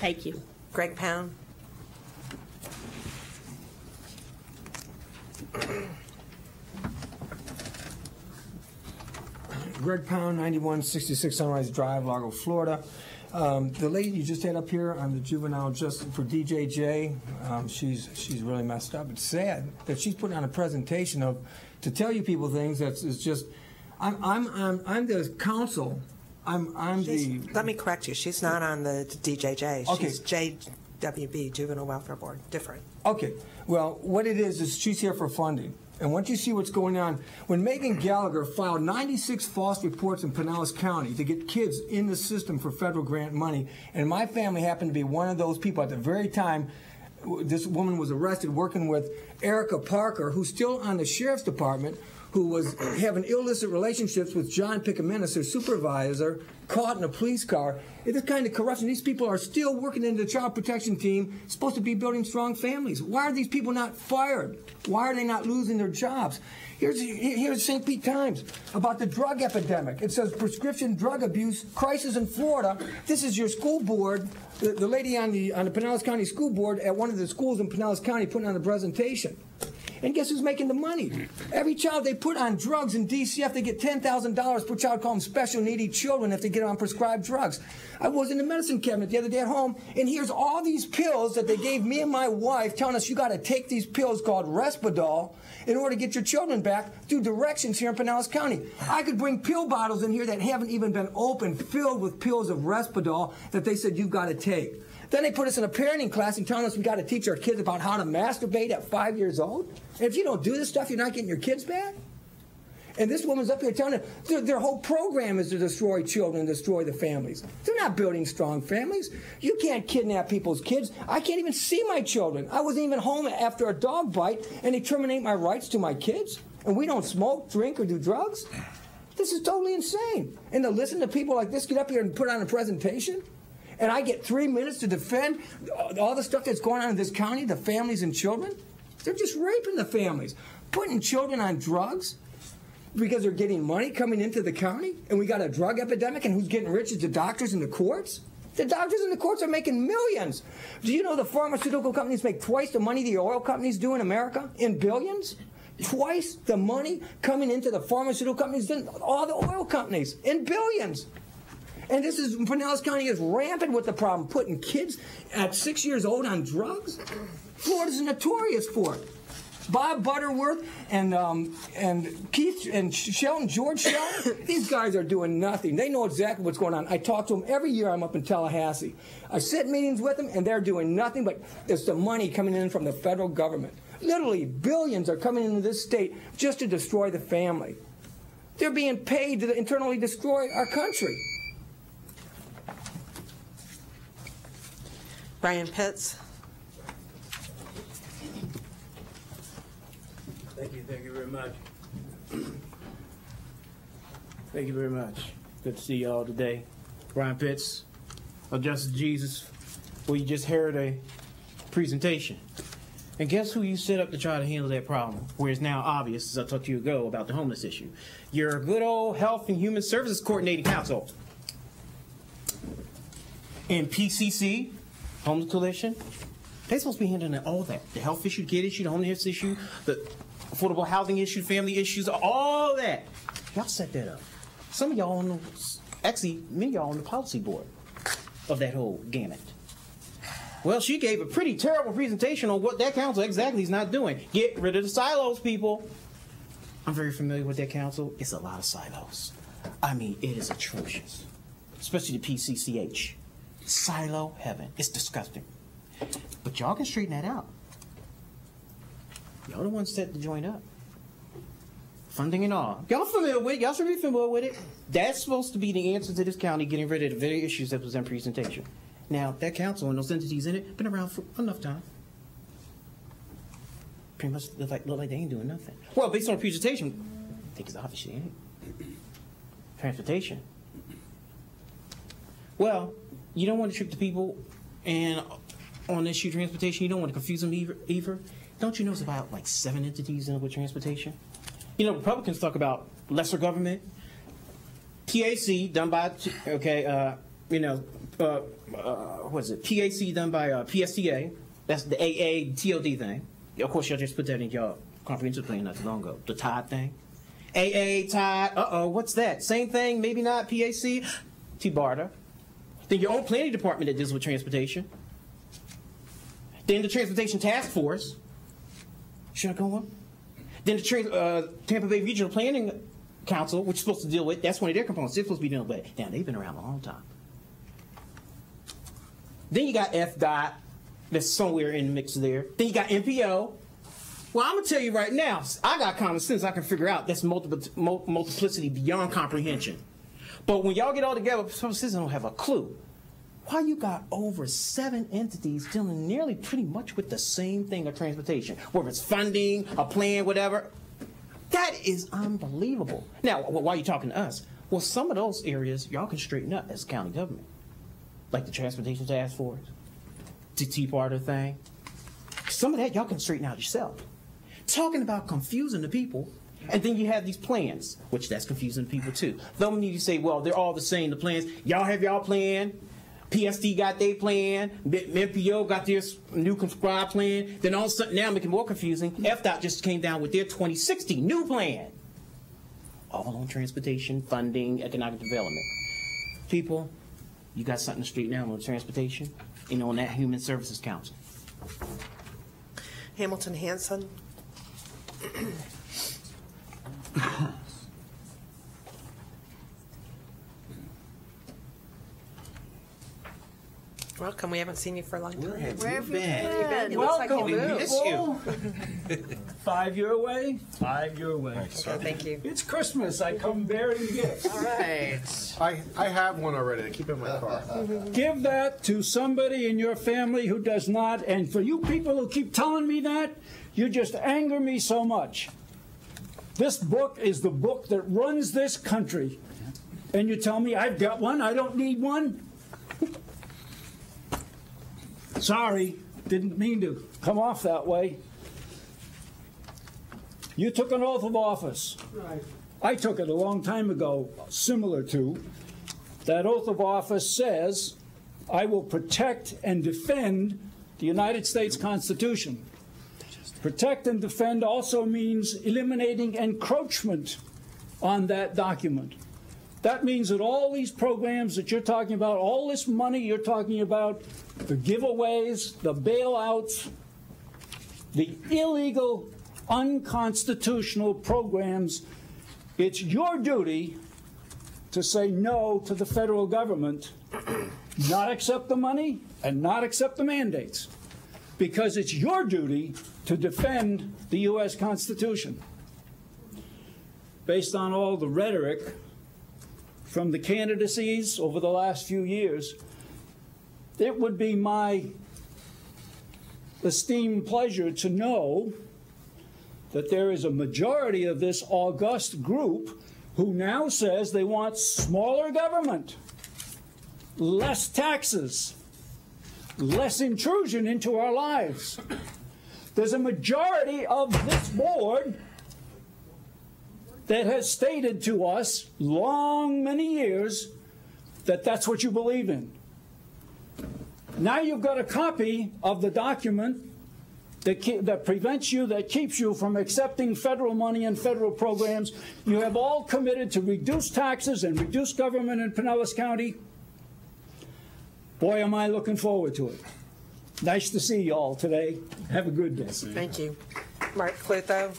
Thank you. Greg Pound. Greg Pound, 9166 Sunrise Drive, Largo, Florida. The lady you just had up here on the juvenile justice for DJJ, she's really messed up. It's sad that she's putting on a presentation to tell you people things that's just. I'm the counsel. Let me correct you. She's not on the DJJ. Okay. She's JWB, Juvenile Welfare Board. Different. Okay. Well, what it is she's here for funding. And once you see what's going on, when Megan Gallagher filed 96 false reports in Pinellas County to get kids in the system for federal grant money, and my family happened to be one of those people at the very time this woman was arrested working with Erica Parker, who's still on the sheriff's department, who was having illicit relationships with John Picamenis, their supervisor, caught in a police car. This kind of corruption, these people are still working in the child protection team, supposed to be building strong families. Why are these people not fired? Why are they not losing their jobs? Here's St. Pete Times about the drug epidemic. It says prescription drug abuse crisis in Florida. This is your school board, the lady on the Pinellas County School Board at one of the schools in Pinellas County putting on a presentation. And guess who's making the money? Every child they put on drugs in DCF, they get $10,000 per child, call them special needy children if they get on prescribed drugs. I was in the medicine cabinet the other day at home, and here's all these pills that they gave me and my wife telling us you got to take these pills called Risperdal in order to get your children back through directions here in Pinellas County. I could bring pill bottles in here that haven't even been opened, filled with pills of Risperdal that they said you've got to take. Then they put us in a parenting class and telling us we got to teach our kids about how to masturbate at 5 years old. And if you don't do this stuff, you're not getting your kids back. And this woman's up here telling them their whole program is to destroy children, destroy the families. They're not building strong families. You can't kidnap people's kids. I can't even see my children. I wasn't even home after a dog bite, and they terminate my rights to my kids. And we don't smoke, drink, or do drugs. This is totally insane. And to listen to people like this get up here and put on a presentation, and I get 3 minutes to defend all the stuff that's going on in this county, the families and children. They're just raping the families, putting children on drugs because they're getting money coming into the county, and we got a drug epidemic, and who's getting rich is the doctors and the courts. The doctors and the courts are making millions. Do you know the pharmaceutical companies make twice the money the oil companies do in America, in billions? Twice the money coming into the pharmaceutical companies than all the oil companies, in billions. And this is, Pinellas County is rampant with the problem, putting kids at 6 years old on drugs. Florida's notorious for it. Bob Butterworth and Keith and Shelton, George Shelton, these guys are doing nothing. They know exactly what's going on. I talk to them every year. I'm up in Tallahassee. I sit in meetings with them, and they're doing nothing but it's the money coming in from the federal government. Literally, billions are coming into this state just to destroy the family. They're being paid to internally destroy our country. Brian Pitts. Thank you very much. Thank you very much. Good to see you all today. Brian Pitts of Justice Jesus. Well, you just heard a presentation. And guess who you set up to try to handle that problem? Where it's now obvious, as I talked to you ago about the homeless issue. Your good old Health and Human Services Coordinating Council. And PCC, Homeless Coalition, they're supposed to be handling all that. The health issue, the kid issue, the homeless issue, the affordable housing issue, family issues, all that. Y'all set that up. Some of y'all on the, actually, many of y'all on the policy board of that whole gamut. Well, she gave a pretty terrible presentation on what that council exactly is not doing. Get rid of the silos, people. I'm very familiar with that council. It's a lot of silos. I mean, it is atrocious. Especially the PCCH. Silo heaven. It's disgusting. But y'all can straighten that out. Y'all the ones set the joint up. Funding and all. Y'all familiar with it. Y'all should be familiar with it. That's supposed to be the answer to this county getting rid of the very issues that was in presentation. Now, that council and those entities in it been around for enough time. Pretty much look like they ain't doing nothing. Well, based on the presentation, I think it's obvious they ain't. Transportation. Well, you don't want to trick the people, and on this issue transportation, you don't want to confuse them either. Don't you know it's about like 7 entities in with transportation? You know, Republicans talk about lesser government, PAC done by what is it? PAC done by PSTA. That's the AA TOD thing. Of course, y'all just put that in your comprehensive plan not too long ago. The TOD thing. AA, TOD, what's that? Same thing, maybe not, PAC, T-BARTA. Then your own planning department that deals with transportation. Then the Transportation Task Force. Should I go on? Then the Tampa Bay Regional Planning Council, which is supposed to deal with, that's one of their components. They're supposed to be dealing with it. Now, they've been around a long time. Then you got FDOT, that's somewhere in the mix there. Then you got MPO. Well, I'm going to tell you right now, I got common sense I can figure out that's multiplicity beyond comprehension. But when y'all get all together, some citizens don't have a clue. Why you got over 7 entities dealing nearly pretty much with the same thing of transportation, whether it's funding, a plan, whatever. That is unbelievable. Now, why are you talking to us? Well, some of those areas y'all can straighten up as county government, like the Transportation Task Force, the T-BARTA thing. Some of that y'all can straighten out yourself. Talking about confusing the people, and then you have these plans, which that's confusing people too. Though you say, well, they're all the same, the plans. Y'all have y'all plan. PST got their plan. MPO got their new conscribed plan. Then all of a sudden, now making it more confusing, FDOT just came down with their 2060 new plan. All on transportation, funding, economic development. People, you got something to straighten out on transportation and on that Human Services Council. Hamilton Hanson. Welcome. We haven't seen you for a long time. Where have you been? It looks like you moved. Miss you. 5 year away, 5 year away. Okay, thank you. It's Christmas. I come bearing gifts. All right. I have one already. I keep it in my car. Give that to somebody in your family who does not. And for you people who keep telling me that, you just anger me so much. This book is the book that runs this country. And you tell me I've got one, I don't need one? Sorry, didn't mean to come off that way. You took an oath of office. Right. I took it a long time ago, similar to. That oath of office says, I will protect and defend the United States Constitution. Protect and defend also means eliminating encroachment on that document. That means that all these programs that you're talking about, all this money you're talking about, the giveaways, the bailouts, the illegal, unconstitutional programs, it's your duty to say no to the federal government, not accept the money and not accept the mandates, because it's your duty to defend the U.S. Constitution. Based on all the rhetoric from the candidacies over the last few years, it would be my esteemed pleasure to know that there is a majority of this august group who now says they want smaller government, less taxes, less intrusion into our lives. There's a majority of this board that has stated to us many years that that's what you believe in. Now you've got a copy of the document that prevents you, that keeps you from accepting federal money and federal programs. You have all committed to reduce taxes and reduce government in Pinellas County. Boy, am I looking forward to it. Nice to see you all today. Have a good day. Thank you. Mark Clutho.